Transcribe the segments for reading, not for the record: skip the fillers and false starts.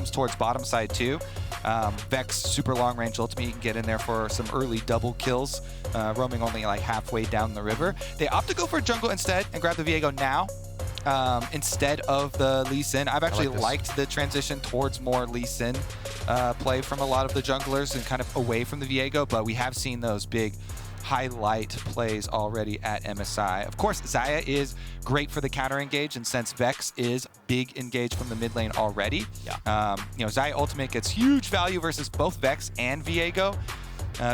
items towards bottom side too. Vex, super long range ultimate, you can get in there for some early double kills, roaming only like halfway down the river. They opt to go for jungle instead and grab the Viego now instead of the Lee Sin. I've actually liked the transition towards more Lee Sin play from a lot of the junglers and kind of away from the Viego, but we have seen those big highlight plays already at MSI. Of course, Xayah is great for the counter engage, and since Vex is big engage from the mid lane already, Xayah ultimate gets huge value versus both Vex and Viego,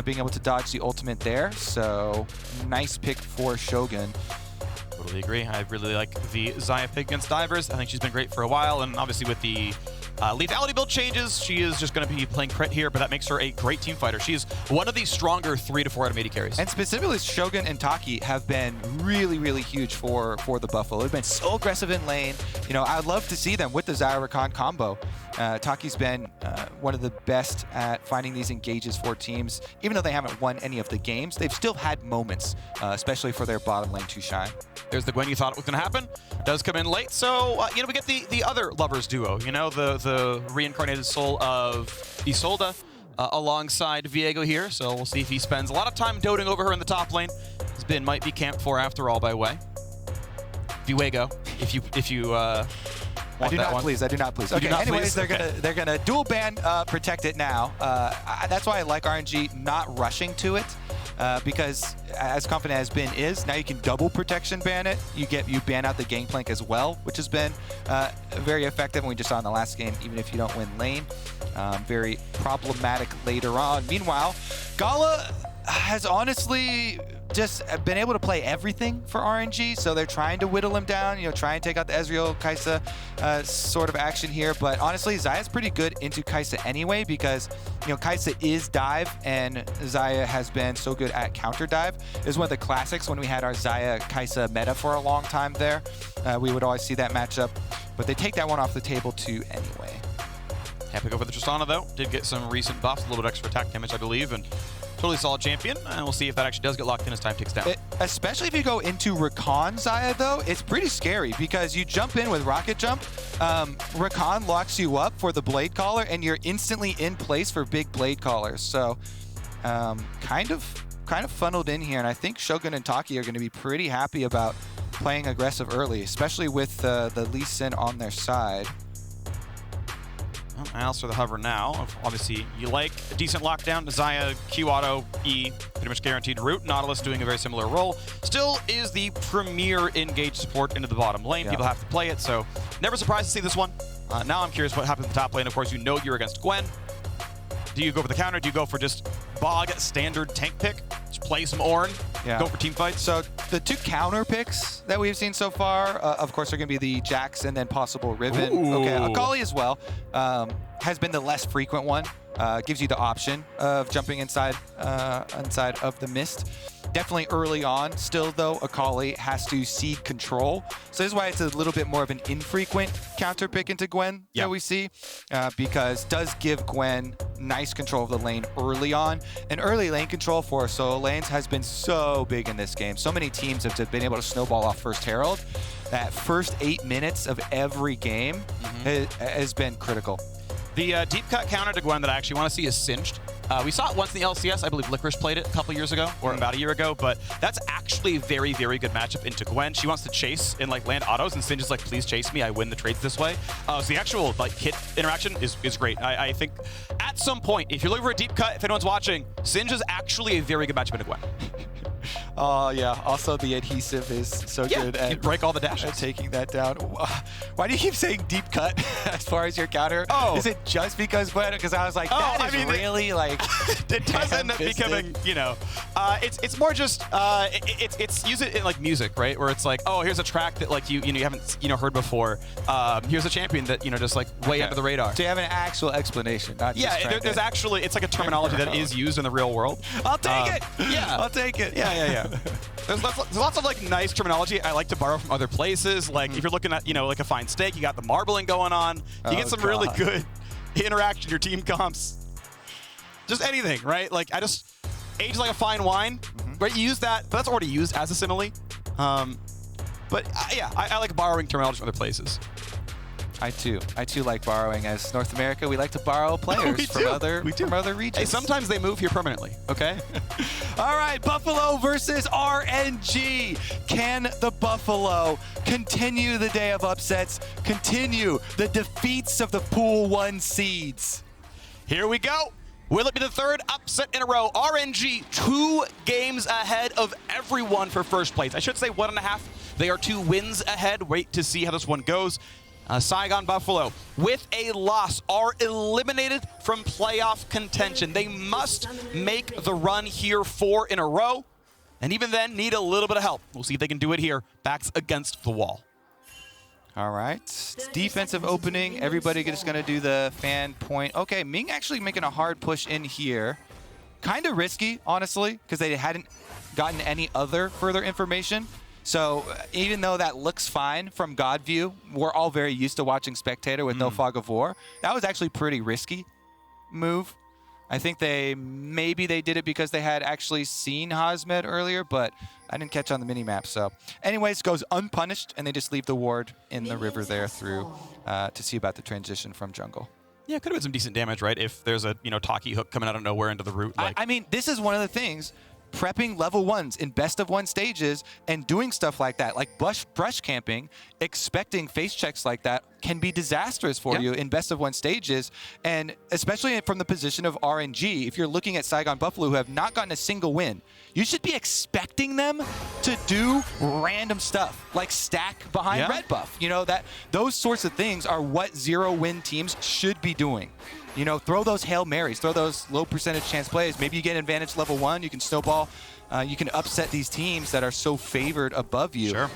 being able to dodge the ultimate there. So nice pick for Shogun. Totally agree. I really like the Xayah pick against divers. I think she's been great for a while, and obviously with the lethality build changes, she is just going to be playing crit here, but that makes her a great team fighter. She's one of the stronger 3 to 4 out of 80 carries. And specifically, Shogun and Taki have been really, really huge for the Buffalo. They've been so aggressive in lane. You know, I'd love to see them with the Xayah Rakan combo. Taki's been one of the best at finding these engages for teams. Even though they haven't won any of the games, they've still had moments, especially for their bottom lane to shine. There's the Gwen you thought was going to happen. Does come in late. So, we get the other lovers duo, the reincarnated soul of Isolde alongside Viego here. So we'll see if he spends a lot of time doting over her in the top lane. His bin might be camped for after all by Wei. Viego, if you I do not please. Okay, anyways, they're gonna dual ban protect it now. That's why I like RNG not rushing to it. Because as confident as bin is, now you can double protection ban it. You ban out the gangplank as well, which has been very effective. And we just saw in the last game, even if you don't win lane, very problematic later on. Meanwhile, Gala has honestly just been able to play everything for RNG, so they're trying to whittle him down, try and take out the Ezreal Xayah sort of action here. But honestly, Xayah's pretty good into Xayah anyway, because Xayah is dive, and Xayah has been so good at counter dive. It was one of the classics when we had our Xayah meta for a long time there. We would always see that matchup, but they take that one off the table too anyway. Happy to go for the Tristana though. Did get some recent buffs, a little bit extra attack damage, I believe, and totally solid champion, and we'll see if that actually does get locked in as time ticks down. Especially if you go into Rakan Xayah, though, it's pretty scary because you jump in with Rocket Jump, Rakan locks you up for the Blade Caller, and you're instantly in place for big Blade Callers. So kind of funneled in here, and I think Shogun and Taki are going to be pretty happy about playing aggressive early, especially with the Lee Sin on their side. Alice for the hover now. Obviously, you like a decent lockdown. Xayah, Q auto, E, pretty much guaranteed route. Nautilus doing a very similar role. Still is the premier engage support into the bottom lane. People have to play it, so never surprised to see this one. Now I'm curious what happens in the top lane. Of course, you're against Gwen. Do you go for the counter? Do you go for just bog standard tank pick? Just play some Ornn, go for team fights? So the two counter picks that we've seen so far, of course, are going to be the Jax and then possible Riven. Ooh. Okay, Akali as well has been the less frequent one. Gives you the option of jumping inside of the mist. Definitely early on. Still, though, Akali has to cede control. So this is why it's a little bit more of an infrequent counter pick into Gwen that we see, because does give Gwen nice control of the lane early on. And early lane control for solo lanes has been so big in this game. So many teams have been able to snowball off first Herald. That first 8 minutes of every game has been critical. The deep cut counter to Gwen that I actually want to see is Singed. We saw it once in the LCS. I believe Licorice played it a couple years ago, or about a year ago, but that's actually a very, very good matchup into Gwen. She wants to chase and land autos, and Singed is like, please chase me, I win the trades this way. So the actual hit interaction is great. I think at some point, if you're looking for a deep cut, if anyone's watching, Singed is actually a very good matchup into Gwen. Oh, yeah. Also, the adhesive is so good at you break all the dashes. Taking that down. Why do you keep saying deep cut as far as your counter? Oh. Is it just because Gwen? Because I was like, that is really it does end up becoming, it's more just, it's use it in music, right? Where it's like, oh, here's a track that you haven't heard before. Here's a champion that just way under the radar. So you have an actual explanation, not just there's actually, it's like a terminology that is used in the real world. I'll take it. Yeah. I'll take it. Yeah. There's lots of nice terminology I like to borrow from other places. If you're looking at a fine steak, you got the marbling going on. You get some really good interaction. Your team comps, just anything, right? I just age like a fine wine, right? You use that, but that's already used as a simile. I like borrowing terminology from other places. I too like borrowing. As North America, we like to borrow players from other regions. Hey, sometimes they move here permanently, okay? All right, Buffalo versus RNG. Can the Buffalo continue the day of upsets, continue the defeats of the Pool 1 seeds? Here we go. Will it be the third upset in a row? RNG 2 games ahead of everyone for first place. I should say 1.5. They are 2 wins ahead. Wait to see how this one goes. Saigon Buffalo, with a loss, are eliminated from playoff contention. They must make the run here 4 in a row, and even then need a little bit of help. We'll see if they can do it here. Backs against the wall. All right, it's defensive opening. Everybody just gonna do the fan point. Okay, Ming actually making a hard push in here. Kind of risky, honestly, because they hadn't gotten any other further information. So even though that looks fine from God view, we're all very used to watching Spectator with no fog of war. That was actually pretty risky move. I think maybe they did it because they had actually seen Hasmed earlier, but I didn't catch on the mini-map. So anyways, goes unpunished, and they just leave the ward in the river there through to see about the transition from jungle. Yeah, could have been some decent damage, right? If there's a Taki hook coming out of nowhere into the root. Like. I mean, this is one of the things. Prepping level 1s in best of 1 stages and doing stuff like that, like brush camping, expecting face checks like that can be disastrous for you in best of 1 stages. And especially from the position of RNG, if you're looking at Saigon Buffalo who have not gotten a single win, you should be expecting them to do random stuff like stack behind red buff. You know, those sorts of things are what 0-win teams should be doing. You know, throw those Hail Marys, throw those low percentage chance plays. Maybe you get advantage level 1, you can snowball, you can upset these teams that are so favored above you. Sure.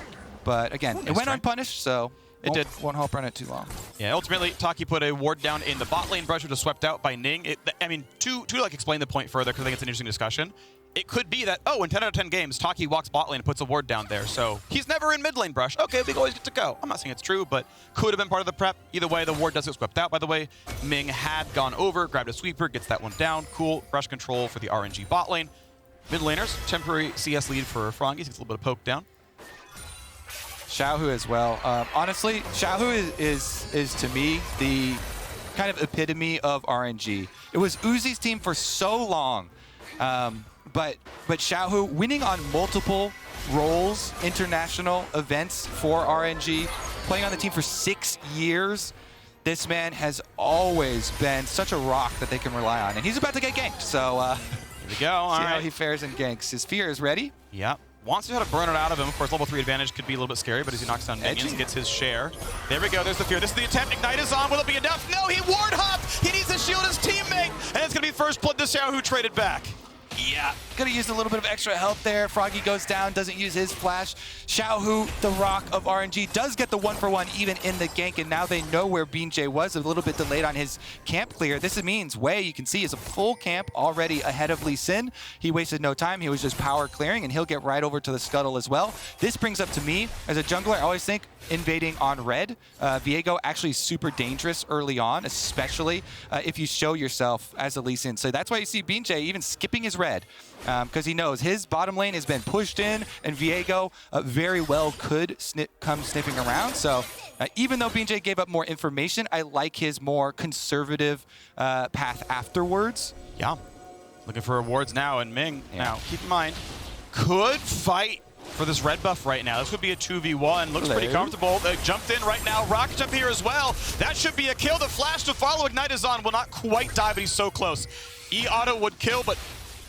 But again, it went unpunished, so won't help run it too long. Yeah, ultimately, Taki put a ward down in the bot lane. Brush was swept out by Ning. I mean, to like explain the point further, because I think it's an interesting discussion. It could be that, in 10 out of 10 games, Taki walks bot lane and puts a ward down there. So he's never in mid lane, Brush. Okay, we always get to go. I'm not saying it's true, but could have been part of the prep. Either way, the ward does get swept out, by the way. Ming had gone over, grabbed a sweeper, gets that one down. Cool. Brush control for the RNG bot lane. Mid laners, temporary CS lead for Froggy. Gets a little bit of poke down. Xiaohu as well. Honestly, Xiaohu is to me the kind of epitome of RNG. It was Uzi's team for so long. But Xiaohu winning on multiple roles, international events for RNG, playing on the team for 6 years. This man has always been such a rock that they can rely on. And he's about to get ganked, so here we go. All see right. how he fares in ganks. His fear is ready. Yep. Wants to know how to burn it out of him. Of course, level 3 advantage could be a little bit scary, but as he knocks down minions, gets his share. There we go. There's the fear. This is the attempt. Ignite is on. Will it be enough? No, he ward hopped. He needs to shield his teammate. And it's going to be first blood to Xiaohu, who traded back. Yeah, could have used a little bit of extra help there. Froggy goes down, doesn't use his flash. Xiaohu, the rock of RNG, does get the 1-for-1 even in the gank, and now they know where BeanJ was, a little bit delayed on his camp clear. This means Wei, you can see, is a full camp already ahead of Lee Sin. He wasted no time. He was just power clearing, and he'll get right over to the scuttle as well. This brings up to me, as a jungler, I always think invading on red. Viego actually super dangerous early on, especially if you show yourself as a Lee Sin. So that's why you see BeanJ even skipping his red, because he knows his bottom lane has been pushed in, and Viego very well could come sniffing around. So even though BeanJ gave up more information, I like his more conservative path afterwards. Yeah. Looking for rewards now, and Ming, now keep in mind, could fight for this red buff right now. This would be a 2v1. Looks pretty comfortable. They jumped in right now. Rocket jump here as well. That should be a kill. The flash to follow. Ignite is on. Will not quite die, but he's so close. E-auto would kill, but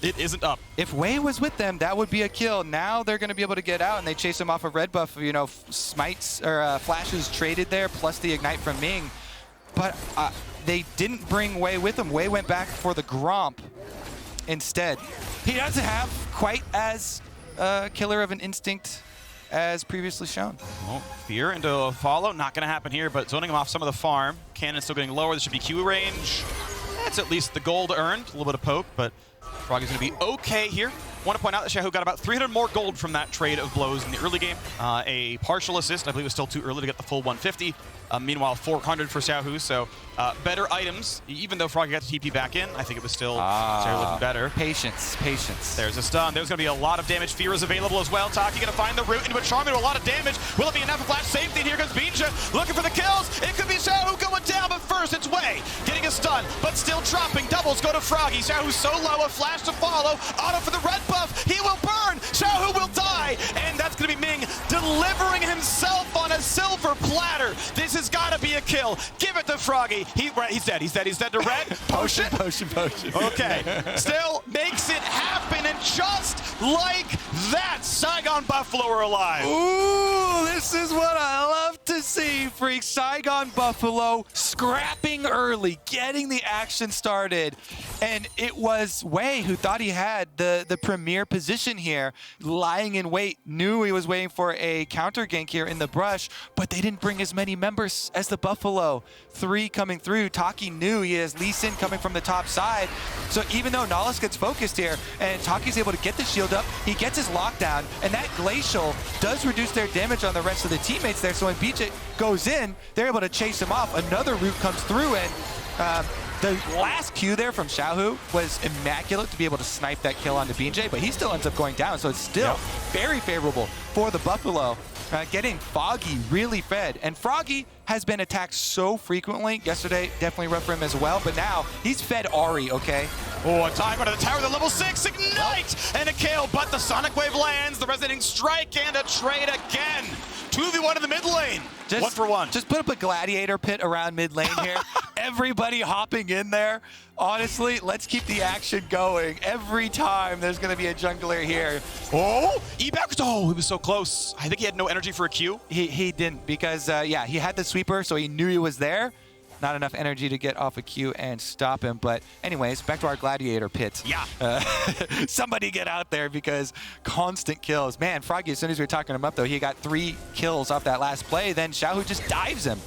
it isn't up. If Wei was with them, that would be a kill. Now they're going to be able to get out, and they chase him off of red buff. You know, smites or flashes traded there, plus the ignite from Ming. But they didn't bring Wei with them. Wei went back for the Gromp instead. He doesn't have quite as killer of an instinct as previously shown. Well, fear into a follow, not going to happen here, but zoning him off some of the farm. Cannon's still getting lower. This should be Q range. That's at least the gold earned. A little bit of poke, but Froggy's going to be okay here. Want to point out that Xiaohu got about 300 more gold from that trade of blows in the early game. A partial assist. I believe it was still too early to get the full 150. Meanwhile, 400 for Xiaohu, so better items. Even though Froggy got the TP back in, I think it was still looking better. Patience, patience. There's a stun. There's going to be a lot of damage. Fear is available as well. Taki going to find the root into a charm, into a lot of damage. Will it be enough for flash safety? Here comes BeanJ looking for the kills. It could be Xiaohu going down, but first it's Wei getting a stun, but still dropping. Doubles go to Froggy. Xiaohu's so low, a flash to follow. Auto for the red buff. He will burn. Xiaohu will die, and that's going to be Ming delivering himself on a silver platter. This has got to be a kill. Give it to Froggy. He's dead. He's dead. He's dead to red. Potion. Potion. Okay. Still makes it happen, and just like that, Saigon Buffalo are alive. Ooh, this is what I love to see, Phreak. Saigon Buffalo scrapping early, getting the action started. And it was Wei who thought he had the premier position here, lying in wait, knew he was waiting for a counter gank here in the brush, but they didn't bring as many members as the Buffalo. 3 coming through. Taki knew he has Lee Sin coming from the top side. So even though Nautilus gets focused here and Taki's able to get the shield up, he gets his lockdown, and that glacial does reduce their damage on the rest of the teammates there. So when BeanJ goes in, they're able to chase him off. Another root comes through, and the last Q there from Xiaohu was immaculate to be able to snipe that kill onto BeanJ, but he still ends up going down, so it's still very favorable for the Buffalo. Getting Froggy really fed, and Froggy has been attacked so frequently. Yesterday, definitely rough for him as well, but now he's fed Ahri, okay? Oh, a time out of the tower, the level 6, ignite, and a kill, but the Sonic Wave lands, the resonating strike, and a trade again. 2v1 in the mid lane. Just, 1 for 1. Just put up a gladiator pit around mid lane here. Everybody hopping in there. Honestly, let's keep the action going. Every time there's going to be a jungler here. Oh, E-back. Oh, he was so close. I think he had no energy for a Q. He didn't because, yeah, he had the sweeper, so he knew he was there. Not enough energy to get off a Q and stop him. But anyways, back to our gladiator pit. Yeah. Somebody get out there because constant kills. Man, Froggy, as soon as we were talking him up, though, he got 3 kills off that last play. Then Xiaohu just dives him.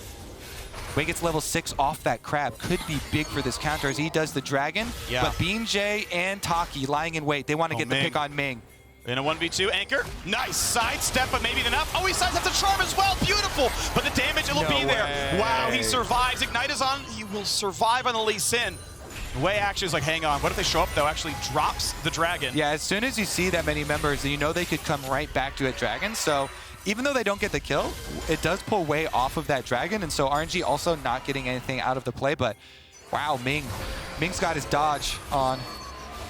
Wei gets level 6 off that crab. Could be big for this counter as he does the dragon. Yeah. But BeanJ and Taki lying in wait. They want to get the pick on Ming. In a 1v2, Anchor. Nice sidestep, but maybe enough. Oh, he sidesteps the charm as well. Beautiful. But the damage, it'll be there. Wow, he survives. Ignite is on. He will survive on the Lee Sin. Wei actually is like, hang on. What if they show up, though? Actually drops the dragon. Yeah, as soon as you see that many members, you know they could come right back to it dragon. So even though they don't get the kill, it does pull Wei off of that dragon. And so RNG also not getting anything out of the play. But wow, Ming's got his dodge on.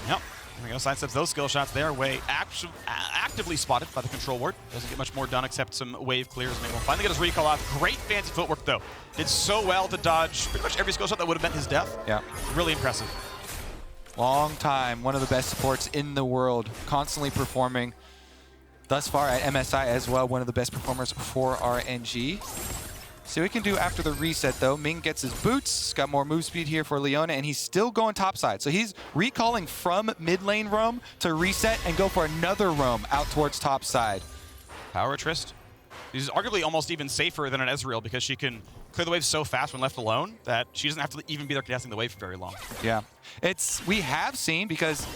Yep. There we go, sidesteps those skill shots there. Wei actively spotted by the control ward. Doesn't get much more done except some wave clears. And will finally get his recall off. Great fancy footwork though. Did so well to dodge pretty much every skill shot that would have meant his death. Yeah. Really impressive. Long time, one of the best supports in the world, constantly performing. Thus far at MSI as well, one of the best performers for RNG. See what we can do after the reset, though. Ming gets his boots, got more move speed here for Leona, and he's still going topside. So he's recalling from mid lane roam to reset and go for another roam out towards topside. Power Trist. He's arguably almost even safer than an Ezreal because she can clear the wave so fast when left alone that she doesn't have to even be there contesting the wave for very long. Yeah. We have seen because,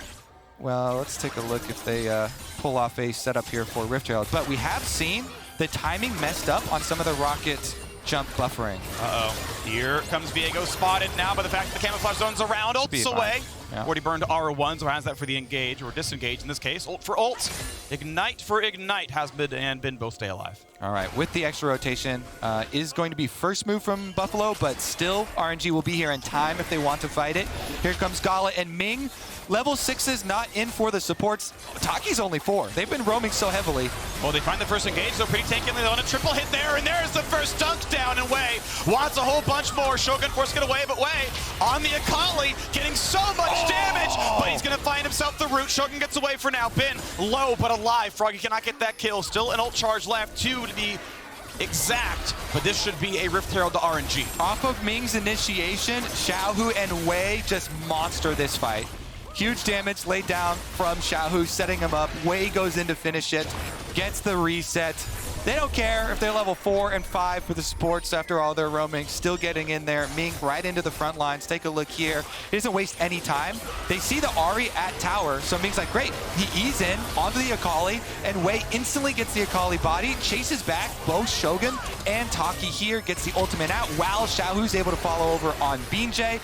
well, let's take a look if they pull off a setup here for Rift Herald. But we have seen the timing messed up on some of the Rocket jump buffering. Uh-oh. Here comes Viego, spotted now by the fact that the camouflage zone's around. Ult's away. Yeah. Already burned R1, so has that for the engage, or disengage in this case. Ult for ult. Ignite for ignite. Hasmed and Bin both stay alive. All right, with the extra rotation, is going to be first move from Buffalo, but still RNG will be here in time if they want to fight it. Here comes Gala and Ming. Level 6 is not in for the supports. Taki's only 4. They've been roaming so heavily. Well, they find the first engage, so pretty tanky on a triple hit there, and there's the first dunk down, and Wei wants a whole bunch more. Shogun forced to get away, but Wei on the Akali, getting so much damage, but he's going to find himself the root. Shogun gets away for now. Bin low, but alive. Froggy cannot get that kill. Still an ult charge left, 2 to be exact, but this should be a Rift Herald to RNG. Off of Ming's initiation, Xiaohu and Wei just monster this fight. Huge damage laid down from Xiaohu, setting him up. Wei goes in to finish it, gets the reset. They don't care if they're level 4 and 5 for the supports after all their roaming. Still getting in there. Ming right into the front lines. Take a look here. He doesn't waste any time. They see the Ahri at tower, so Ming's like, great. He ease in onto the Akali, and Wei instantly gets the Akali body, chases back both Shogun and Taki here, gets the ultimate out, while Xiaohu's able to follow over on BeanJ,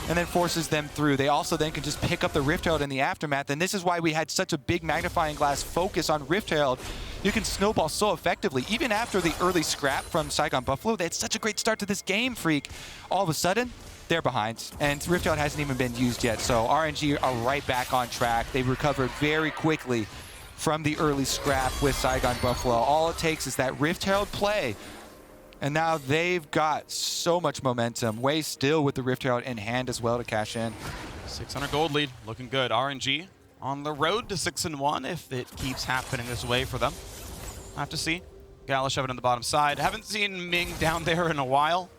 and then forces them through. They also then can just pick up the Rift Herald in the aftermath, and this is why we had such a big magnifying glass focus on Rift Herald. You can snowball so effectively. Even after the early scrap from Saigon Buffalo, they had such a great start to this game, Phreak. All of a sudden, they're behind, and Rift Herald hasn't even been used yet, so RNG are right back on track. They recovered very quickly from the early scrap with Saigon Buffalo. All it takes is that Rift Herald play, and now they've got so much momentum. Wei still with the Rift Herald in hand as well to cash in. 600 gold lead, looking good. RNG on the road to 6-1 if it keeps happening this way for them. I have to see. Gala shoving in the bottom side. Haven't seen Ming down there in a while.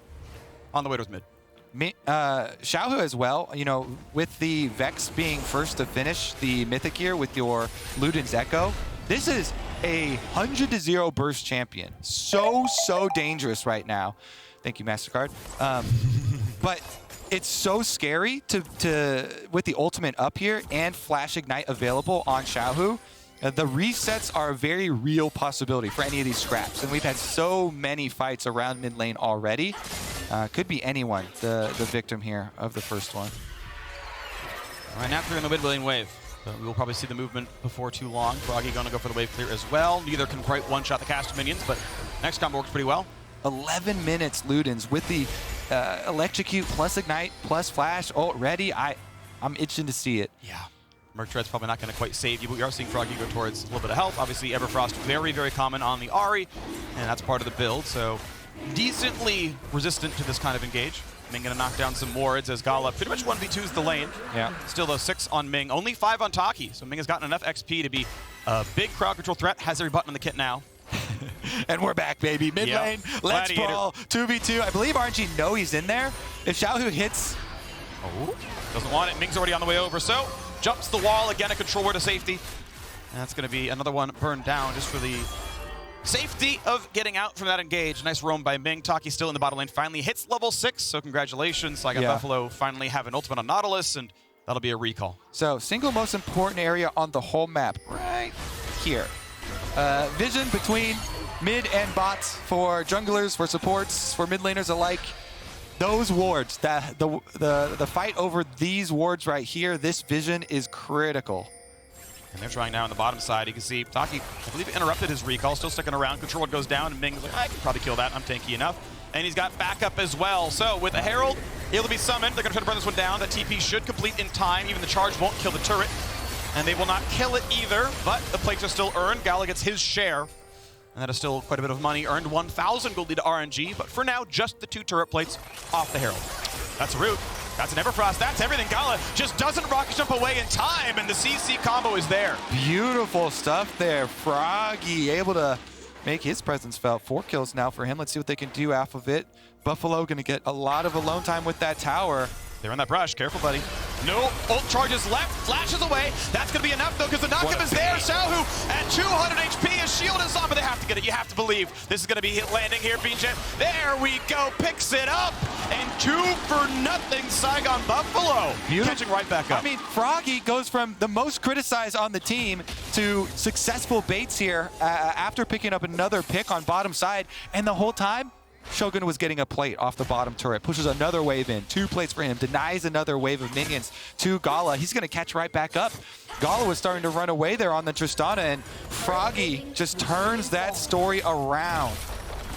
On the way towards mid. Xiaohu as well, you know, with the Vex being first to finish the Mythic here with your Luden's Echo, this is a 100-0 burst champion. So dangerous right now. Thank you, MasterCard. But it's so scary to with the ultimate up here and Flash Ignite available on Xiaohu. The resets are a very real possibility for any of these scraps, and we've had so many fights around mid lane already. Could be anyone, the victim here of the first one. All right, now through in the mid lane wave. We will probably see the movement before too long. Froggy going to go for the wave clear as well. Neither can quite one-shot the cast minions, but next combo works pretty well. 11 minutes Ludens with the Electrocute plus Ignite plus Flash. Oh, ready? I'm itching to see it. Yeah. Merc probably not going to quite save you, but we are seeing Froggy go towards a little bit of health. Obviously, Everfrost very common on the Ahri, and that's part of the build, so decently resistant to this kind of engage. Ming going to knock down some wards as Gala pretty much 1v2s the lane. Yeah. Still though 6 on Ming, only 5 on Taki, so Ming has gotten enough XP to be a big crowd control threat, has every button on the kit now. And we're back, baby. Mid lane, let's brawl. 2v2. I believe RNG know he's in there. If Xiaohu hits... Oh, doesn't want it. Ming's already on the way over, so jumps the wall, again a controller to safety. And that's going to be another one burned down just for the safety of getting out from that engage. Nice roam by Ming. Taki still in the bottom lane, finally hits level 6, so congratulations. Saigon Buffalo finally have an ultimate on Nautilus, and that'll be a recall. So, single most important area on the whole map, right here. Vision between mid and bots for junglers, for supports, for mid laners alike. Those wards, the fight over these wards right here, this vision is critical. And they're trying now on the bottom side. You can see Taki, I believe, interrupted his recall, still sticking around. Control goes down, and Ming's like, I can probably kill that. I'm tanky enough. And he's got backup as well. So with the Herald able to be summoned, they're going to try to burn this one down. The TP should complete in time. Even the charge won't kill the turret. And they will not kill it either, but the plates are still earned. Gala gets his share. And that is still quite a bit of money. Earned 1,000 gold lead to RNG, but for now, just the 2 turret plates off the Herald. That's a root. That's an Everfrost. That's everything. Gala just doesn't rocket jump away in time, and the CC combo is there. Beautiful stuff there. Froggy able to make his presence felt. 4 kills now for him. Let's see what they can do off of it. Buffalo going to get a lot of alone time with that tower. They're in that brush. Careful, buddy. No ult charges left. Flashes away. That's going to be enough, though, because the knockup is there. Xiaohu at 200 HP. His shield is on, but they have to get it. You have to believe this is going to be landing here. BeanJ. There we go. Picks it up. And 2-0 Saigon Buffalo. Beautiful. Catching right back up. I mean, Froggy goes from the most criticized on the team to successful baits here after picking up another pick on bottom side. And the whole time, Shogun was getting a plate off the bottom turret, pushes another wave in, 2 plates for him, denies another wave of minions to Gala. He's going to catch right back up. Gala was starting to run away there on the Tristana, and Froggy just turns that story around.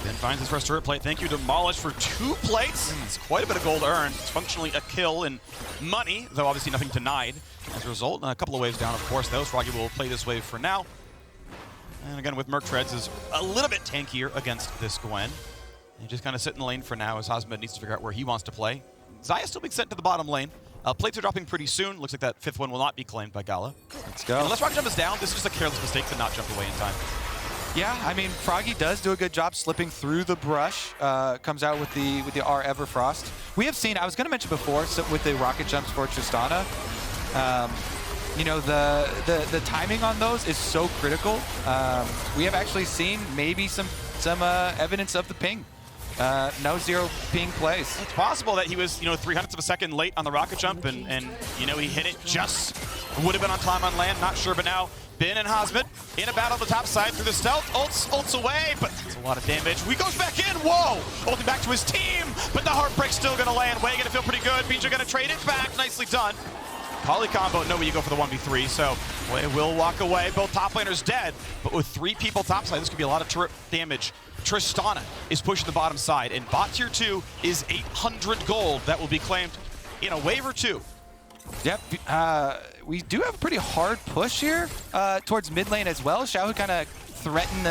Then finds his first turret plate. Thank you, Demolish, for 2 plates. It's quite a bit of gold earned. It's functionally a kill in money, though obviously nothing denied as a result. And a couple of waves down, of course, though. Froggy will play this wave for now. And again, with Merc Treads is a little bit tankier against this Gwen. And just kind of sit in the lane for now as Hasmed needs to figure out where he wants to play. Xayah still being sent to the bottom lane. Plates are dropping pretty soon. Looks like that 5th one will not be claimed by Gala. Let's go. Unless rocket jump is down, this is just a careless mistake to not jump away in time. Yeah, I mean, Froggy does do a good job slipping through the brush. Comes out with the R Everfrost. We have seen, I was going to mention before, so with the rocket jumps for Tristana, you know, the timing on those is so critical. We have actually seen maybe some evidence of the ping. No zero ping plays. It's possible that he was, you know, 300ths of a second late on the rocket jump, and you know, he hit it just, would have been on time on land, not sure, but now Bin and Hasmed in a battle on the top side through the stealth, ults away, but that's a lot of damage. He goes back in, whoa! Ulting back to his team, but the Heartbreak's still gonna land. Wei gonna feel pretty good. BeanJ gonna trade it back, nicely done. Poly combo, no way you go for the 1v3, so Wei will walk away. Both top laners dead, but with 3 people topside, this could be a lot of damage. Tristana is pushing the bottom side, and bot tier 2 is 800 gold that will be claimed in a wave or 2. Yep, we do have a pretty hard push here towards mid lane as well. Xiaohu kind of threaten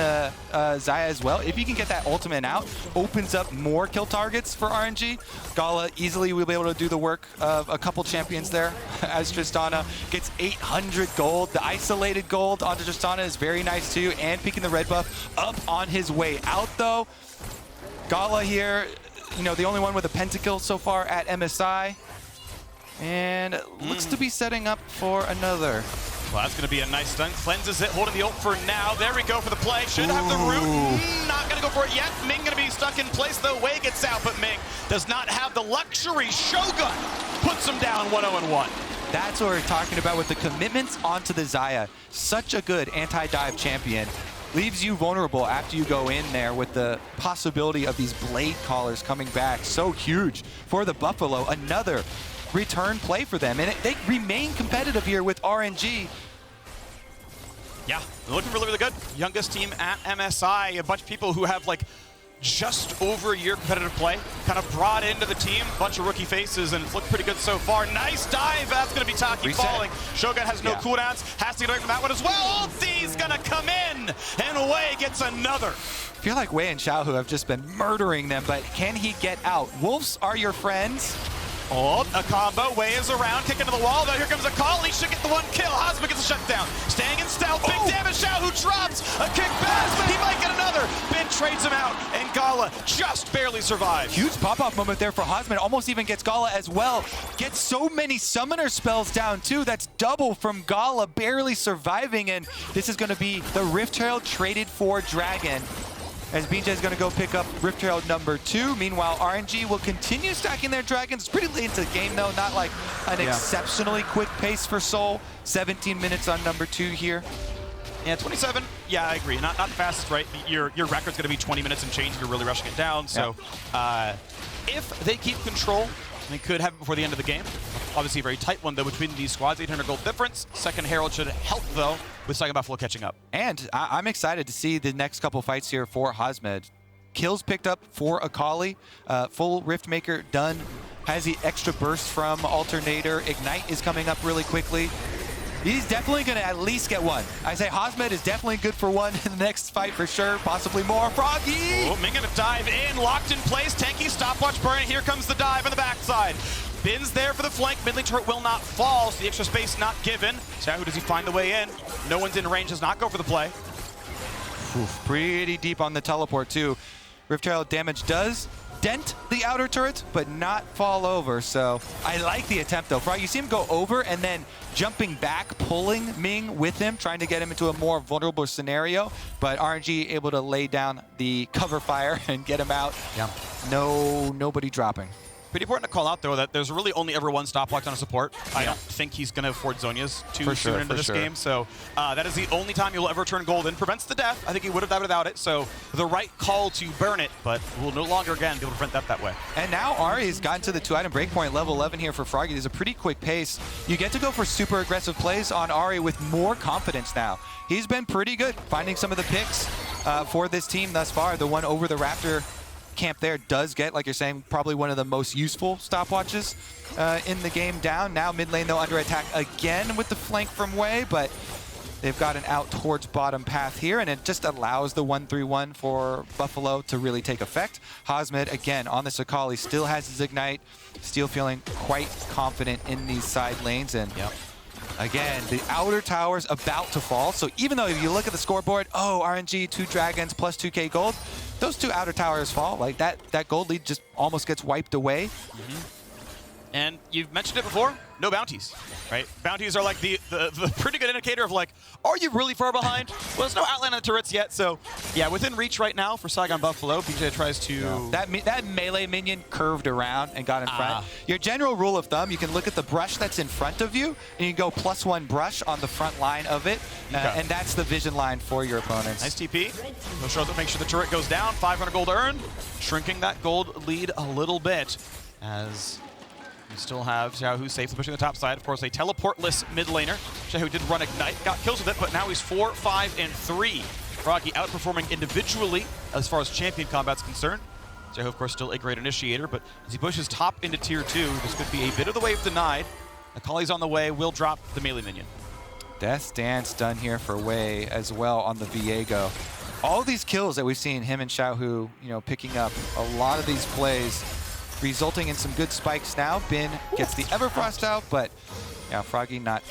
Xayah as well. If you can get that ultimate out, opens up more kill targets for RNG. Gala easily will be able to do the work of a couple champions there as Tristana gets 800 gold. The isolated gold onto Tristana is very nice too, and peeking the red buff up on his way out though. Gala here, you know, the only one with a pentakill so far at MSI. And looks to be setting up for another. Well, that's going to be a nice stun. Cleanses it, holding the ult for now. There we go for the play. Should have the root. Not going to go for it yet. Ming going to be stuck in place, though. Wei gets out, but Ming does not have the luxury. Shogun puts him down 1-0-1. That's what we're talking about with the commitments onto the Xayah. Such a good anti-dive champion. Leaves you vulnerable after you go in there with the possibility of these blade callers coming back. So huge for the Buffalo. Another return play for them, and they remain competitive here with RNG. Yeah, they're looking really, really good. Youngest team at MSI, a bunch of people who have like just over a year competitive play, kind of brought into the team, a bunch of rookie faces, and it's looked pretty good so far. Nice dive, that's gonna be Taki falling. Shogun has no cooldowns, has to get away from that one as well. Ulti's gonna come in, and Wei gets another. I feel like Wei and Xiaohu have just been murdering them, but can he get out? Wolves are your friends. Oh, a combo. Wei is around, kick into the wall, though. Here comes Akali. Should get the one kill. Hasmed gets a shutdown. Staying in stealth. Big damage. Xiaohu drops. A kick back. He might get another. Bin trades him out, and Gala just barely survives. Huge pop-off moment there for Hasmed. Almost even gets Gala as well. Gets so many summoner spells down, too. That's double from Gala, barely surviving, and this is going to be the Rift Herald traded for Dragon. As BeanJ is going to go pick up Rift Herald number 2. Meanwhile, RNG will continue stacking their dragons. It's pretty late into the game, though. Not like an exceptionally quick pace for Soul. 17 minutes on number 2 here. Yeah, 27. Yeah, I agree. Not the fastest, right? Your record's going to be 20 minutes and change if you're really rushing it down. So if they keep control, they could have it before the end of the game. Obviously a very tight one, though, between these squads. 800 gold difference. Second Herald should help, though, with Saigon Buffalo catching up. And I'm excited to see the next couple fights here for Hasmed. Kills picked up for Akali. Full Riftmaker done. Has the extra burst from Alternator. Ignite is coming up really quickly. He's definitely going to at least get one. I say Hasmed is definitely good for one in the next fight for sure. Possibly more. Froggy! Oh, Ming going to dive in. Locked in place. Tanky stopwatch burning. Here comes the dive on the backside. Bin's there for the flank. Mid-lane turret will not fall, so the extra space not given. Xiaohu, does he find the way in? No one's in range, does not go for the play. Oof, pretty deep on the teleport, too. Rift Herald damage does dent the outer turret, but not fall over, so I like the attempt, though. Frog, you see him go over and then jumping back, pulling Ming with him, trying to get him into a more vulnerable scenario, but RNG able to lay down the cover fire and get him out. Yeah. Nobody dropping. Pretty important to call out, though, that there's really only ever one stopwatch on a support. I don't think he's going to afford Zhonya's too soon into this game. So that is the only time you'll ever turn golden. Prevents the death. I think he would have died without it. So the right call to burn it, but will no longer, again, be able to prevent that way. And now Ahri has gotten to the 2-item breakpoint, level 11 here for Froggy. There's a pretty quick pace. You get to go for super aggressive plays on Ahri with more confidence now. He's been pretty good finding some of the picks for this team thus far. The one over the Raptor camp there does get, like you're saying, probably one of the most useful stopwatches in the game down. Now mid lane, though, under attack again with the flank from Wei, but they've got an out towards bottom path here, and it just allows the 1-3-1 for Buffalo to really take effect. Hasmed, again, on this Akali, still has his Ignite, still feeling quite confident in these side lanes, and again, the outer tower's about to fall, so even though if you look at the scoreboard, oh, RNG, 2 dragons plus 2k gold, those 2 outer towers fall. Like that gold lead just almost gets wiped away. And you've mentioned it before, no bounties, right? Bounties are like the pretty good indicator of like, are you really far behind? Well, there's no outline on the turrets yet, so yeah, within reach right now for Saigon Buffalo. BeanJ tries to... Yeah. That melee minion curved around and got in front. Your general rule of thumb, you can look at the brush that's in front of you, and you can go +1 brush on the front line of it, and that's the vision line for your opponents. Nice TP. Make sure the turret goes down. 500 gold earned, shrinking that gold lead a little bit as... You still have Xiaohu safely pushing the top side. Of course, a teleportless mid laner. Xiaohu did run Ignite, got kills with it, but now he's 4, 5, and 3. Froggy outperforming individually as far as champion combat's concerned. Xiaohu, of course, still a great initiator, but as he pushes top into tier 2, this could be a bit of the wave denied. Akali's on the way, will drop the melee minion. Death Dance done here for Wei as well on the Viego. All these kills that we've seen him and Xiaohu, picking up a lot of these plays, resulting in some good spikes now. Bin gets the Everfrost out, but yeah, Froggy not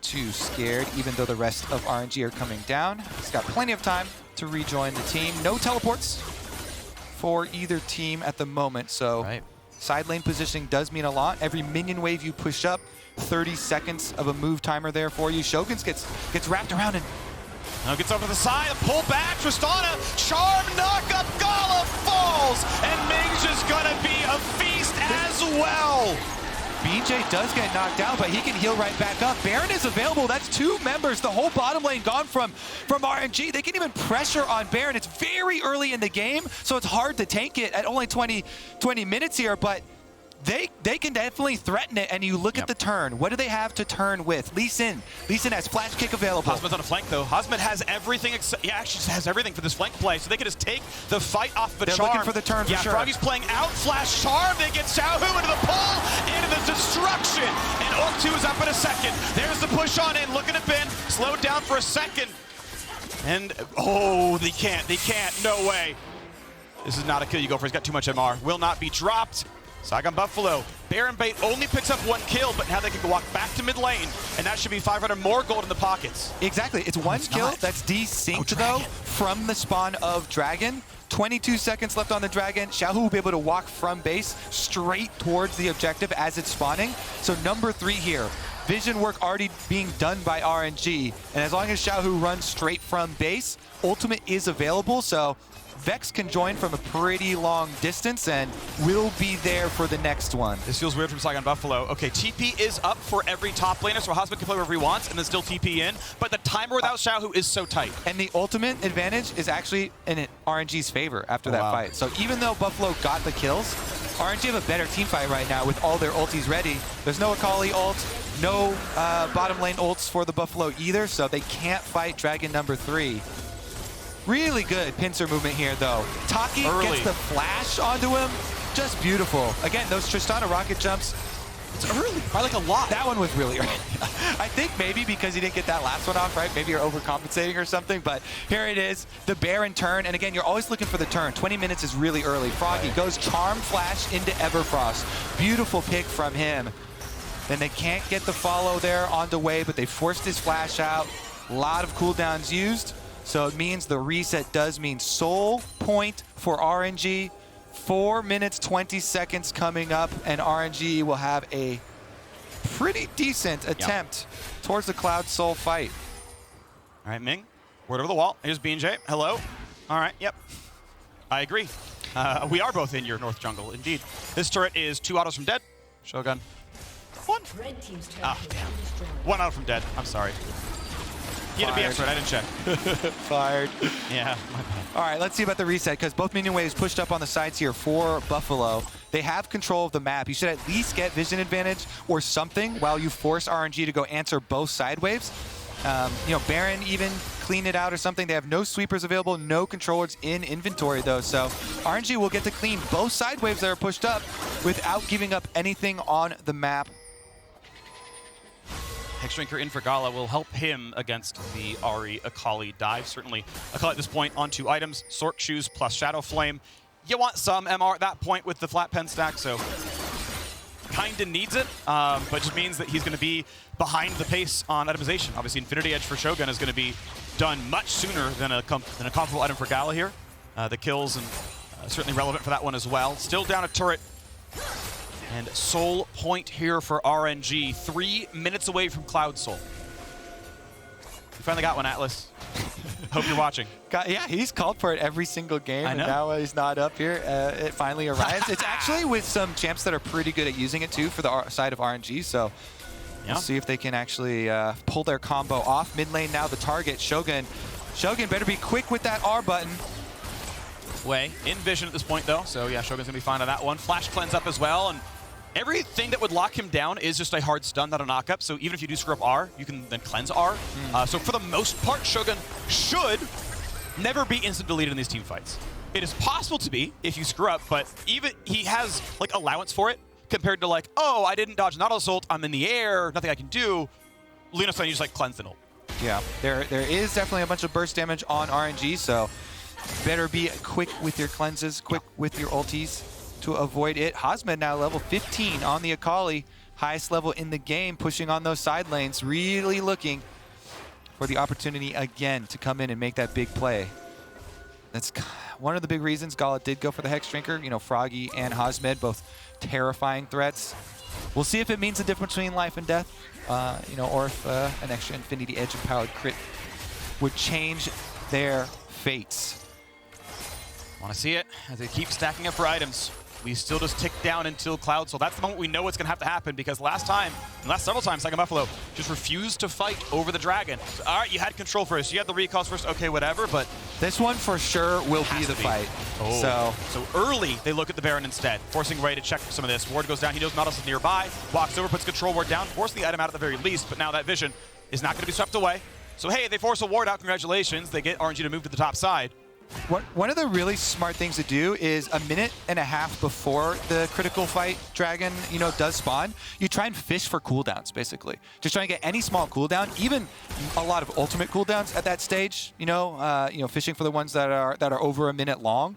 too scared, even though the rest of RNG are coming down. He's got plenty of time to rejoin the team. No teleports for either team at the moment, so side lane positioning does mean a lot. Every minion wave you push up, 30 seconds of a move timer there for you. Shogun gets wrapped around and now gets over to the side, pull back, Tristana, charm, knock up, Gala falls, and Ming's just gonna be a feast as well. BeanJ does get knocked out, but he can heal right back up. Baron is available. That's 2 members. The whole bottom lane gone from RNG. They can even pressure on Baron. It's very early in the game, so it's hard to tank it at only 20 minutes here, but they can definitely threaten it, and you look at the turn. What do they have to turn with? Lee Sin. Lee Sin has flash kick available. Hasmed's on a flank, though. Hasmed has everything. Actually has everything for this flank play, so they can just take the fight off the charm. They're looking for the turn for sure. Froggy's playing out, flash charm. They get Xiaohu into the pull, into the destruction. And ult 2 is up in a second. There's the push on in. Looking at Ben. Slowed down for a second. And, oh, they can't. No way. This is not a kill you go for. He's got too much MR. Will not be dropped. Saigon Buffalo, Baron Bait only picks up 1 kill, but now they can walk back to mid lane, and that should be 500 more gold in the pockets. Exactly, it's 1 kill that's desynced though from the spawn of Dragon. 22 seconds left on the Dragon. Xiaohu will be able to walk from base straight towards the objective as it's spawning. So number 3 here, vision work already being done by RNG, and as long as Xiaohu runs straight from base, ultimate is available, so Vex can join from a pretty long distance and will be there for the next one. This feels weird from Saigon Buffalo. Okay, TP is up for every top laner, so Hasmed can play wherever he wants and then still TP in, but the timer without Xiaohu is so tight. And the ultimate advantage is actually in RNG's favor after that fight. So even though Buffalo got the kills, RNG have a better team fight right now with all their ultis ready. There's no Akali ult, no bottom lane ults for the Buffalo either, so they can't fight Dragon number 3. Really good pincer movement here, though. Taki gets the flash onto him. Just beautiful. Again, those Tristana rocket jumps, it's early. I like a lot. That one was really early. I think maybe because he didn't get that last one off, right? Maybe you're overcompensating or something, but here it is, the Baron turn. And again, you're always looking for the turn. 20 minutes is really early. Froggy goes Charm Flash into Everfrost. Beautiful pick from him. Then they can't get the follow there on the way, but they forced his flash out. A lot of cooldowns used. So it means the reset does mean soul point for RNG. 4 minutes, 20 seconds coming up, and RNG will have a pretty decent attempt towards the Cloud Soul fight. All right, Ming, word over the wall. Here's BeanJ. Hello. All right, yep. I agree. We are both in your North Jungle, indeed. This turret is 2 autos from dead. Shogun. 1. Oh, damn. 1 auto from dead. I'm sorry. You had to be expert, I didn't check. Fired. Yeah, my bad. All right, let's see about the reset, because both minion waves pushed up on the sides here for Buffalo. They have control of the map. You should at least get vision advantage or something while you force RNG to go answer both side waves. Baron even clean it out or something. They have no sweepers available, no controllers in inventory though, so RNG will get to clean both side waves that are pushed up without giving up anything on the map. Hexdrinker in for Gala will help him against the Ahri Akali dive. Certainly, Akali at this point on 2 items, Sork Shoes plus Shadow Flame. You want some MR at that point with the flat pen stack, so kinda needs it, but just means that he's gonna be behind the pace on itemization. Obviously, Infinity Edge for Shogun is gonna be done much sooner than a comparable item for Gala here. The kills and certainly relevant for that one as well. Still down a turret. And Soul point here for RNG. 3 minutes away from Cloud Soul. You finally got one, Atlas. Hope you're watching. Yeah, he's called for it every single game, and now he's not up here. It finally arrives. It's actually with some champs that are pretty good at using it, too, for the side of RNG, so we'll see if they can actually pull their combo off. Mid lane now the target, Shogun. Shogun better be quick with that R button. Wei in vision at this point, though, so yeah, Shogun's going to be fine on that one. Flash cleanse up as well, and everything that would lock him down is just a hard stun, not a knockup. So even if you do screw up R, you can then cleanse R. So for the most part, Shogun should never be instant deleted in these team fights. It is possible to be if you screw up, but even he has like allowance for it compared to like, oh, I didn't dodge Nautilus ult, I'm in the air, nothing I can do. Leona you just like cleanse an ult. Yeah, there is definitely a bunch of burst damage on RNG, so better be quick with your cleanses, quick with your ultis to avoid it. Hasmed now level 15 on the Akali, highest level in the game, pushing on those side lanes, really looking for the opportunity again to come in and make that big play. That's one of the big reasons Gala did go for the Hex Drinker. You know, Froggy and Hasmed, both terrifying threats. We'll see if it means the difference between life and death, you know, or if an extra Infinity Edge empowered crit would change their fates. Want to see it as they keep stacking up for items. We still just tick down until Cloud Soul. That's the moment we know what's going to have to happen, because last several times, Saigon Buffalo just refused to fight over the dragon. So, all right, you had control first. You had the recalls first. Okay, whatever, but this one for sure will be the fight. Oh. So early, they look at the Baron instead, forcing Wei to check some of this. Ward goes down. He knows Nautilus is nearby. Walks over, puts control ward down, forcing the item out at the very least, but now that vision is not going to be swept away. So, hey, they force a ward out. Congratulations. They get RNG to move to the top side. One of the really smart things to do is a minute and a half before the critical fight dragon, you know, does spawn, you try and fish for cooldowns, basically. Just try and get any small cooldown, even a lot of ultimate cooldowns at that stage, you know, fishing for the ones that are over a minute long.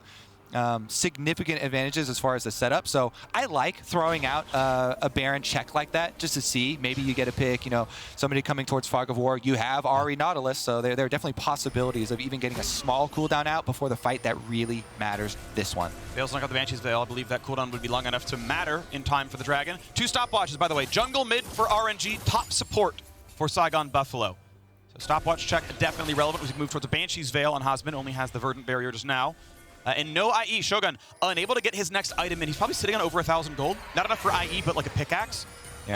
Significant advantages as far as the setup. So I like throwing out a Baron check like that just to see. Maybe you get a pick, you know, somebody coming towards Fog of War. You have Ahri Nautilus, so there are definitely possibilities of even getting a small cooldown out before the fight that really matters this one. Fails to knock out the Banshee's Veil. I believe that cooldown would be long enough to matter in time for the Dragon. 2 stopwatches, by the way. Jungle mid for RNG, top support for Saigon Buffalo. So stopwatch check definitely relevant as we move towards the Banshee's Veil on Hasmed. Only has the Verdant Barrier just now. And no IE. Shogun unable to get his next item in. He's probably sitting on over 1,000 gold. Not enough for IE, but like a pickaxe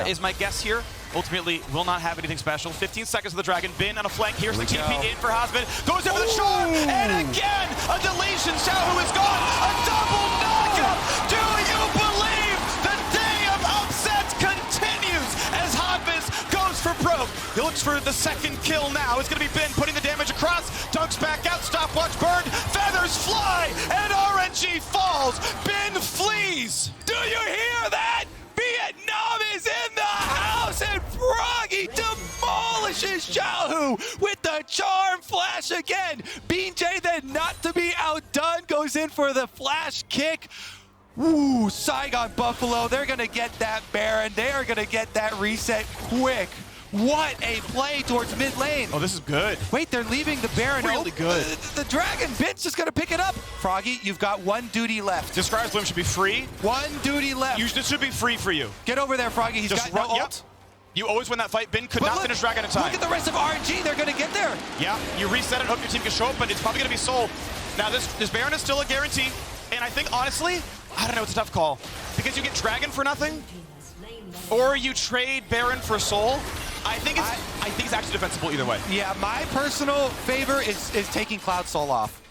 is my guess here. Ultimately, will not have anything special. 15 seconds of the Dragon. Bin on a flank. Here's the TP in for Hasmed. Goes over the charm. And again, a deletion. Xiaohu is gone. A double knockup. Do you believe the day of upsets continues as Hasmed goes for broke? He looks for the second kill now. It's going to be Bin putting the damage across. Dunks back out. Stopwatch burned. Feathers fly. And RNG falls. Bin flees. Do you hear that? Vietnam is in the house, and Froggy demolishes Xiaohu with the charm flash again. BeanJ then, not to be outdone, goes in for the flash kick. Ooh, Saigon Buffalo, they're going to get that Baron. They are going to get that reset quick. What a play towards mid lane. Oh, this is good. Wait, they're leaving the Baron. Really good. The Dragon Bin's just going to pick it up. Froggy, you've got one duty left. This Scribe's Bloom should be free. One duty left. This should be free for you. Get over there, Froggy. He's just got no ult. You always win that fight. Bin could not finish Dragon in time. Look at the rest of RNG. They're going to get there. Yeah, you reset it, hope your team can show up, but it's probably going to be Soul. Now, this Baron is still a guarantee, and I think, honestly, I don't know, it's a tough call. Because you get Dragon for nothing, or you trade Baron for Soul. I think it's actually defensible either way. Yeah, my personal favor is taking Cloud Soul off.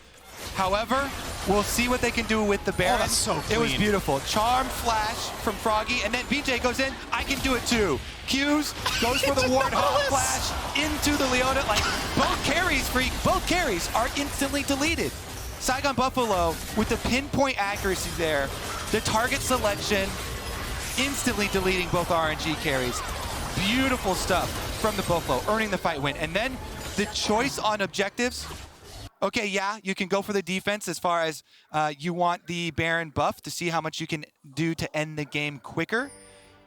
However, we'll see what they can do with the Baron. Oh, that's so clean. It was beautiful. Charm flash from Froggy, and then BeanJ goes in. I can do it too. Q's goes for the Warthog flash into the Leona. Like, both carries, Phreak, both carries are instantly deleted. Saigon Buffalo with the pinpoint accuracy there, the target selection, instantly deleting both RNG carries. Beautiful stuff from the Buffalo, earning the fight win. And then the choice on objectives. Okay, yeah, you can go for the defense as far as you want the Baron buff to see how much you can do to end the game quicker.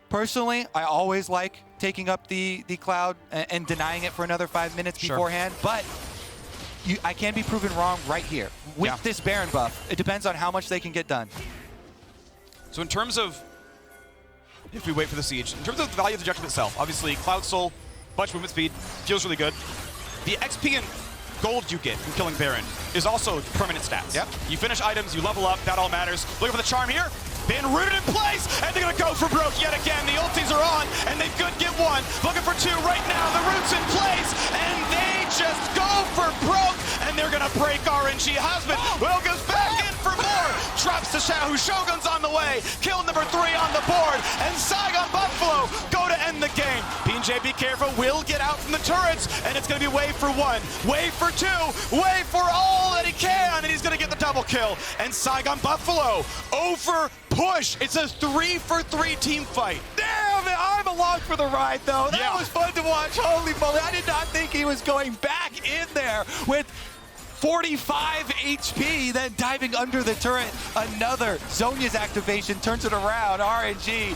Personally, I always like taking up the Cloud and denying it for another 5 minutes beforehand, but I can be proven wrong right here. With this Baron buff, it depends on how much they can get done. So in terms of if we wait for the siege. In terms of the value of the objective itself, obviously Cloud Soul, bunch of movement speed, feels really good. The XP and gold you get from killing Baron is also permanent stats. Yep. You finish items, you level up, that all matters. Looking for the charm here. Been rooted in place, and they're gonna go for broke yet again. The ultis are on, and they could get one. Looking for two right now. The root's in place, and they just go for broke, and they're gonna break RNG. Hasmed Will goes back in for more. Drops to Xiaohu. Shogun's on the way. Kill number 3 on the board, and Saigon Buffalo go to end the game. BeanJ, be careful. Will get out from the turrets, and it's gonna be Wei for 1, Wei for 2, Wei for all that he can, and he's gonna get the double kill. And Saigon Buffalo over push. It's a 3-for-3 team fight. Damn it, I'm along for the ride, though. That was fun to watch. Holy moly, I did not think he was going back in there with 45 HP, then diving under the turret. Another Zhonya's activation turns it around. RNG,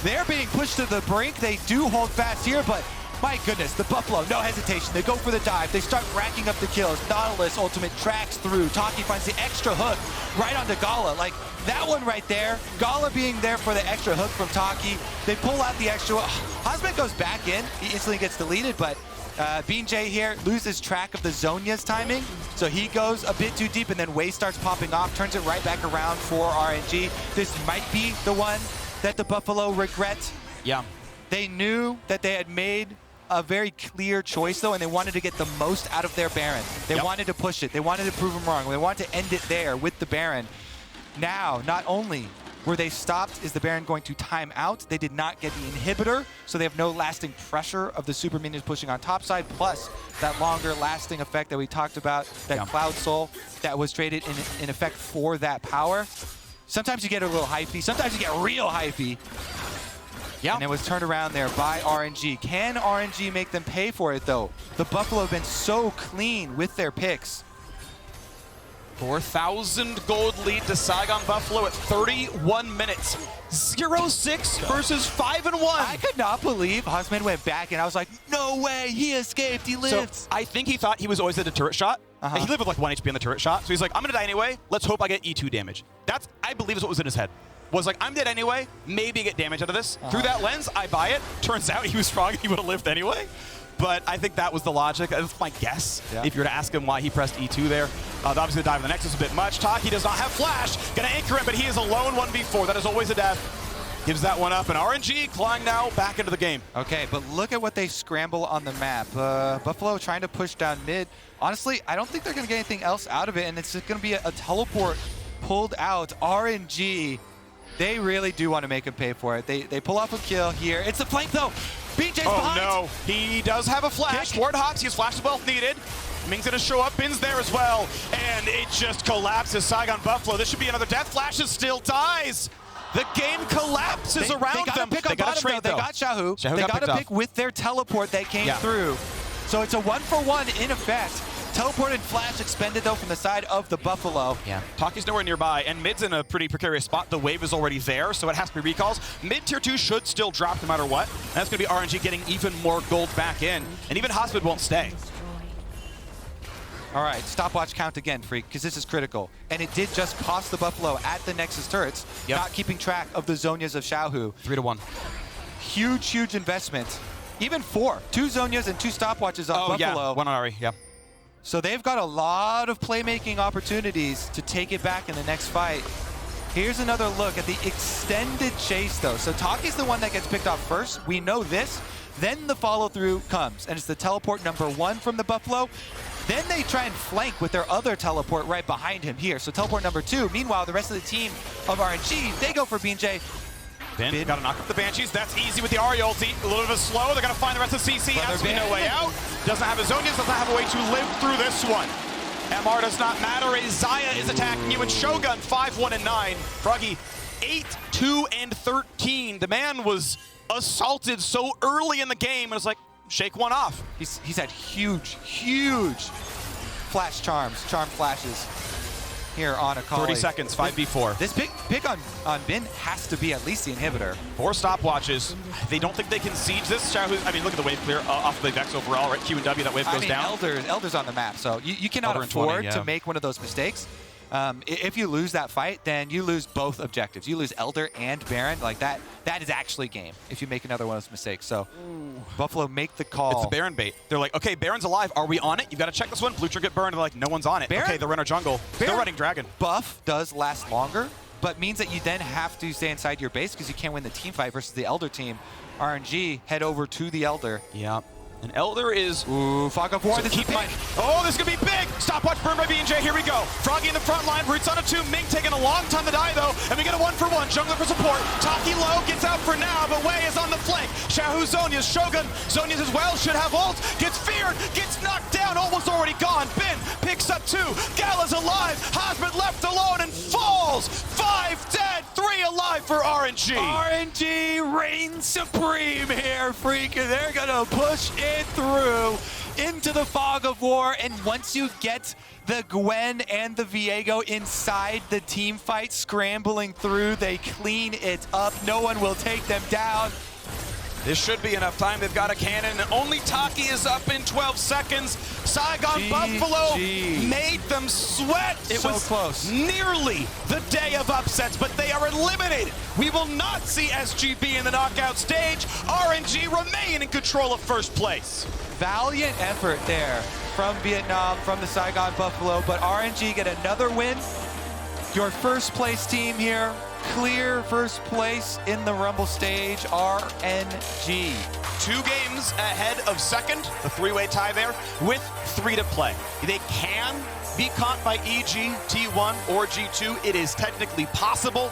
they're being pushed to the brink. They do hold fast here, but my goodness, the Buffalo, no hesitation. They go for the dive. They start racking up the kills. Nautilus ultimate tracks through. Taki finds the extra hook right onto Gala. Like, that one right there, Gala being there for the extra hook from Taki. They pull out the extra. Hasmed goes back in. He instantly gets deleted, but BeanJ here loses track of the Zhonya's timing, so he goes a bit too deep, and then Wei starts popping off, turns it right back around for RNG. This might be the one that the Buffalo regret. Yeah. They knew that they had made a very clear choice, though, and they wanted to get the most out of their Baron. They wanted to push it. They wanted to prove him wrong. They wanted to end it there with the Baron. Now, not only were they stopped, is the Baron going to time out, they did not get the inhibitor, so they have no lasting pressure of the super minions pushing on top side, plus that longer lasting effect that we talked about, that Cloud Soul that was traded in effect for that power. Sometimes you get a little hypey, sometimes you get real hypey. Yeah. And it was turned around there by RNG. Can RNG make them pay for it, though? The Buffalo have been so clean with their picks. 4,000 gold lead to Saigon Buffalo at 31 minutes. 0-6 versus 5-1. I could not believe Hasmed went back, and I was like, no way, he escaped, he lived. So I think he thought he was always at the turret shot. And he lived with like 1 HP on the turret shot. So he's like, I'm gonna die anyway. Let's hope I get E2 damage. That's, I believe, is what was in his head. Was like, I'm dead anyway, maybe get damage out of this. Through that lens, I buy it. Turns out he was wrong, he would have lived anyway. But I think that was the logic. That's my guess. If you were to ask him why he pressed E2 there. Obviously the dive in the Nexus is a bit much. Taki does not have flash. Gonna anchor it, but he is alone 1v4. That is always a death. Gives that one up, and RNG clawing now back into the game. Okay, but look at what they scramble on the map. Buffalo trying to push down mid. Honestly, I don't think they're gonna get anything else out of it, and it's just gonna be a teleport pulled out. RNG, they really do want to make him pay for it. They pull off a kill here. It's the flank, though. BeanJ's behind. No, he does have a flash. Ward hops, he has flash as well if needed. Ming's gonna show up, Bin's there as well, and it just collapses. Saigon Buffalo, this should be another death. Flashes still dies. The game collapses around them. They got to trade, though. They got Xiaohu. They got to pick with their teleport that came through. So it's a 1-for-1 in effect. Teleport and flash expended, though, from the side of the Buffalo. Yeah. Taki's nowhere nearby, and mid's in a pretty precarious spot. The wave is already there, so it has to be recalls. Mid tier 2 should still drop no matter what. And that's going to be RNG getting even more gold back in. And even Hasmed won't stay. All right, stopwatch count again, Phreak, because this is critical. And it did just cost the Buffalo at the Nexus turrets, not keeping track of the Zhonyas of Xiaohu. 3-1. Huge, huge investment. Even 4. 2 Zhonyas and 2 stopwatches on Buffalo. Yeah, 1 on Ahri, So they've got a lot of playmaking opportunities to take it back in the next fight. Here's another look at the extended chase, though. So Taki's the one that gets picked off first. We know this. Then the follow-through comes, and it's the teleport number 1 from the Buffalo. Then they try and flank with their other teleport right behind him here. So teleport number 2. Meanwhile, the rest of the team of RNG, they go for BeanJ. Bin got to knock up the Banshees. That's easy with the Ahri ulti. A little bit of a slow. They're going to find the rest of CC. Absolutely no way out. Doesn't have his Zhonyas. Doesn't have a way to live through this one. MR does not matter. Xayah is attacking you. And Shogun 5-1-9. Froggy 8-2-13. The man was assaulted so early in the game, and it's like, shake one off. He's had huge, huge flash charm flashes here on Akali. 30 seconds, 5v4. This pick on Bin has to be at least the inhibitor. 4 stopwatches. They don't think they can siege this. I mean, look at the wave clear off the Vex overall, right? Q and W, that wave goes down. Elder's on the map, so you cannot afford to make one of those mistakes. If you lose that fight, then you lose both objectives. You lose Elder and Baron. Like that is actually game if you make another one of those mistakes. So Buffalo make the call. It's the Baron bait. They're like, okay, Baron's alive. Are we on it? You got to check this one. Blue Tree get burned. They're like, no one's on it. Baron? Okay, they're in our jungle. They're running Dragon. Buff does last longer, but means that you then have to stay inside your base because you can't win the team fight versus the Elder team. RNG head over to the Elder. Yeah. And Elder is... Ooh, Fog of War. So keep in mind. Oh, this is going to be big. Stopwatch burn by BeanJ. Here we go. Froggy in the front line. Roots on a 2. Ming taking a long time to die, though. And we get a 1-for-1. Jungler for support. Taki low. Gets out for now, but Wei is on the flank. Xiaohu Zhonya's. Shogun Xayah as well. Should have ult. Gets feared. Gets knocked down. Almost already gone. Bin picks up 2. Gala's alive. Hasmed left alone and falls. 5 dead. 3 alive for RNG. RNG reigns supreme here, Phreak. And they're going to push it through into the Fog of War, and once you get the Gwen and the Viego inside the team fight, scrambling through, they clean it up. No one will take them down. This should be enough time. They've got a cannon. Only Taki is up in 12 seconds. Saigon Buffalo made them sweat. It was close. Nearly the day of upsets, but they are eliminated. We will not see SGB in the knockout stage. RNG remain in control of first place. Valiant effort there from Vietnam, from the Saigon Buffalo, but RNG get another win. Your first place team here. Clear first place in the Rumble stage, RNG. 2 games ahead of second, the 3-way tie there, with 3 to play. They can be caught by EG, T1, or G2. It is technically possible,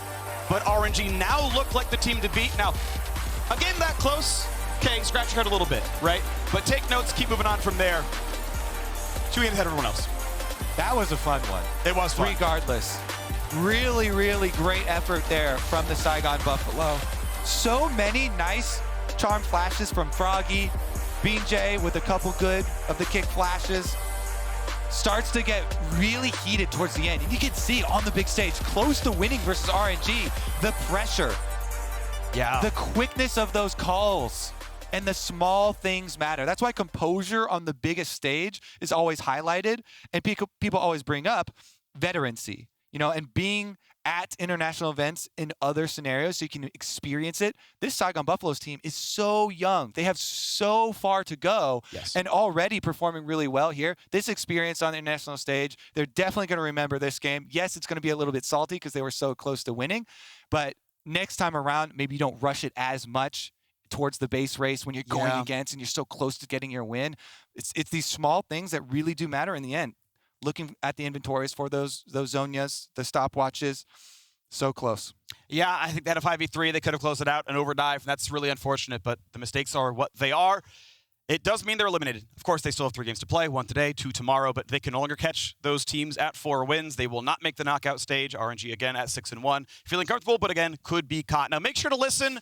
but RNG now look like the team to beat. Now, a game that close, okay, scratch your head a little bit, right? But take notes, keep moving on from there. 2 games ahead of everyone else. That was a fun one. It was fun. Regardless. Really, really great effort there from the Saigon Buffalo. So many nice charm flashes from Froggy. BeanJ with a couple good of the kick flashes. Starts to get really heated towards the end. And you can see on the big stage, close to winning versus RNG, the pressure. Yeah. The quickness of those calls. And the small things matter. That's why composure on the biggest stage is always highlighted. And people always bring up veterancy. You know, and being at international events in other scenarios so you can experience it. This Saigon Buffalo's team is so young. They have so far to go and already performing really well here. This experience on the international stage, they're definitely going to remember this game. Yes, it's going to be a little bit salty because they were so close to winning, but next time around, maybe you don't rush it as much towards the base race when you're going against and you're so close to getting your win. It's these small things that really do matter in the end. Looking at the inventories for those Zhonyas, the stopwatches, so close. Yeah, I think they had a 5v3. They could have closed it out and overdive, and that's really unfortunate, but the mistakes are what they are. It does mean they're eliminated. Of course, they still have 3 games to play, 1 today, 2 tomorrow, but they can no longer catch those teams at 4 wins. They will not make the knockout stage. RNG again at 6-1. Feeling comfortable, but again, could be caught. Now, make sure to listen